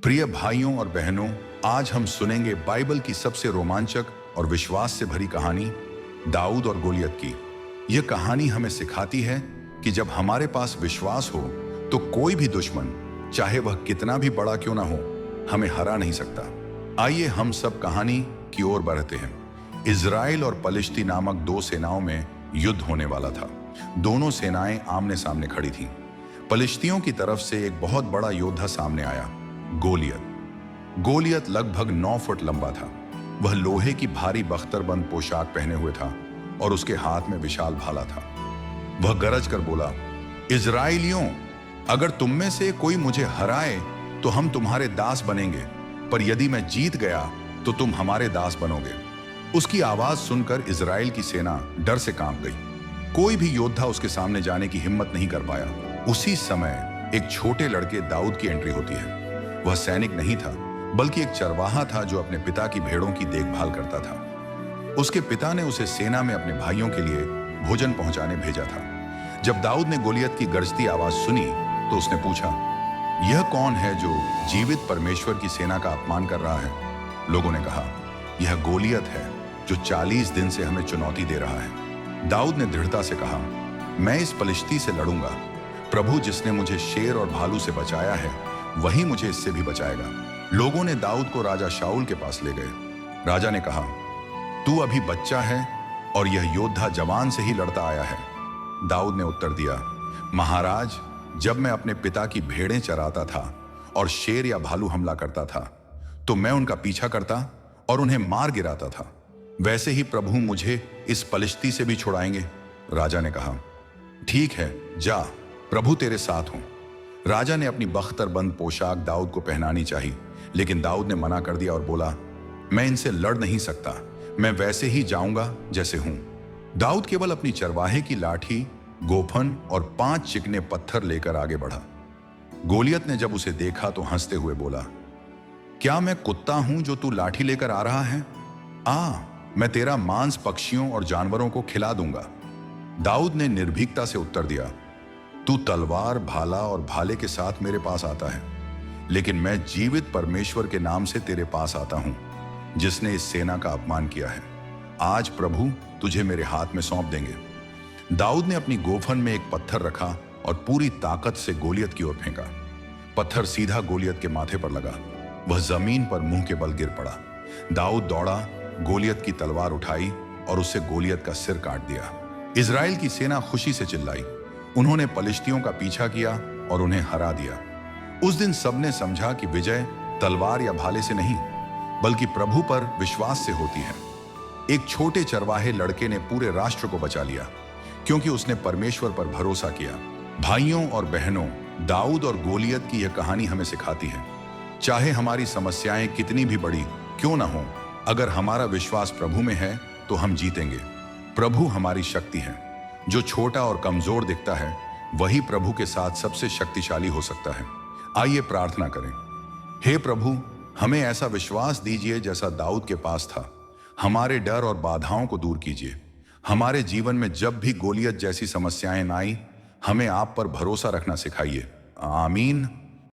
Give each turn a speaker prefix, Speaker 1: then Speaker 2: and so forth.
Speaker 1: प्रिय भाइयों और बहनों, आज हम सुनेंगे बाइबल की सबसे रोमांचक और विश्वास से भरी कहानी, दाऊद और गोलियत की। यह कहानी हमें सिखाती है कि जब हमारे पास विश्वास हो तो कोई भी दुश्मन, चाहे वह कितना भी बड़ा क्यों ना हो, हमें हरा नहीं सकता। आइए हम सब कहानी की ओर बढ़ते हैं। इजराइल और पलिश्ती नामक दो सेनाओं में युद्ध होने वाला था। दोनों सेनाएं आमने सामने खड़ी थीं। पलिश्तियों की तरफ से एक बहुत बड़ा योद्धा सामने आया, गोलियत लगभग 9 फुट लंबा था। वह लोहे की भारी बख्तरबंद पोशाक पहने हुए था और उसके हाथ में विशाल भाला था। वह गरज कर बोला, इजराइलियों, अगर तुम में से कोई मुझे हराए तो हम तुम्हारे दास बनेंगे, पर यदि मैं जीत गया तो तुम हमारे दास बनोगे। उसकी आवाज सुनकर इजराइल की सेना डर से कांप गई। कोई भी योद्धा उसके सामने जाने की हिम्मत नहीं कर पाया। उसी समय एक छोटे लड़के दाऊद की एंट्री होती है। वह सैनिक नहीं था, बल्कि एक चरवाहा था जो अपने पिता की भेड़ों की देखभाल करता था। उसके पिता ने उसे सेना में अपने भाइयों के लिए भोजन पहुंचाने भेजा था। जब दाऊद ने गोलियत की गरजती आवाज सुनी तो उसने पूछा, यह कौन है जो जीवित परमेश्वर की सेना का अपमान कर रहा है? लोगों ने कहा, यह गोलियत है जो 40 दिन से हमें चुनौती दे रहा है। दाऊद ने दृढ़ता से कहा, मैं इस पलिश्ती से लड़ूंगा। प्रभु जिसने मुझे शेर और भालू से बचाया है, वही मुझे इससे भी बचाएगा। लोगों ने दाऊद को राजा शाऊल के पास ले गए। राजा ने कहा, तू अभी बच्चा है और यह योद्धा जवान से ही लड़ता आया है। दाऊद ने उत्तर दिया, महाराज, जब मैं अपने पिता की भेड़ें चराता था और शेर या भालू हमला करता था तो मैं उनका पीछा करता और उन्हें मार गिराता था। वैसे ही प्रभु मुझे इस पलिश्ती से भी छुड़ाएंगे। राजा ने कहा, ठीक है, जा, प्रभु तेरे साथ हों। राजा ने अपनी बख्तरबंद पोशाक दाऊद को पहनानी चाहिए, लेकिन दाऊद ने मना कर दिया और बोला, मैं इनसे लड़ नहीं सकता, मैं वैसे ही जाऊंगा जैसे हूं। दाऊद केवल अपनी चरवाहे की लाठी, गोफन और 5 चिकने पत्थर लेकर आगे बढ़ा। गोलियत ने जब उसे देखा तो हंसते हुए बोला, क्या मैं कुत्ता हूं जो तू लाठी लेकर आ रहा है? मैं तेरा मांस पक्षियों और जानवरों को खिला दूंगा। दाऊद ने निर्भीकता से उत्तर दिया, तू तलवार, भाला और भाले के साथ मेरे पास आता है, लेकिन मैं जीवित परमेश्वर के नाम से तेरे पास आता हूं, जिसने इस सेना का अपमान किया है। आज प्रभु तुझे मेरे हाथ में सौंप देंगे। दाऊद ने अपनी गोफन में एक पत्थर रखा और पूरी ताकत से गोलियत की ओर फेंका। पत्थर सीधा गोलियत के माथे पर लगा। वह जमीन पर मुंह के बल गिर पड़ा। दाऊद दौड़ा, गोलियत की तलवार उठाई और उससे गोलियत का सिर काट दिया। इजराइल की सेना खुशी से चिल्लाई। उन्होंने पलिश्तियों का पीछा किया और उन्हें हरा दिया। उस दिन सबने समझा कि विजय तलवार या भाले से नहीं, बल्कि प्रभु पर विश्वास से होती है। एक छोटे चरवाहे लड़के ने पूरे राष्ट्र को बचा लिया, क्योंकि उसने परमेश्वर पर भरोसा किया। भाइयों और बहनों, दाऊद और गोलियत की यह कहानी हमें सिखाती है, चाहे हमारी समस्याएं कितनी भी बड़ी क्यों ना हो, अगर हमारा विश्वास प्रभु में है तो हम जीतेंगे। प्रभु हमारी शक्ति है। जो छोटा और कमजोर दिखता है, वही प्रभु के साथ सबसे शक्तिशाली हो सकता है। आइए प्रार्थना करें। हे प्रभु, हमें ऐसा विश्वास दीजिए जैसा दाऊद के पास था। हमारे डर और बाधाओं को दूर कीजिए। हमारे जीवन में जब भी गोलियत जैसी समस्याएं आई, हमें आप पर भरोसा रखना सिखाइए। आमीन।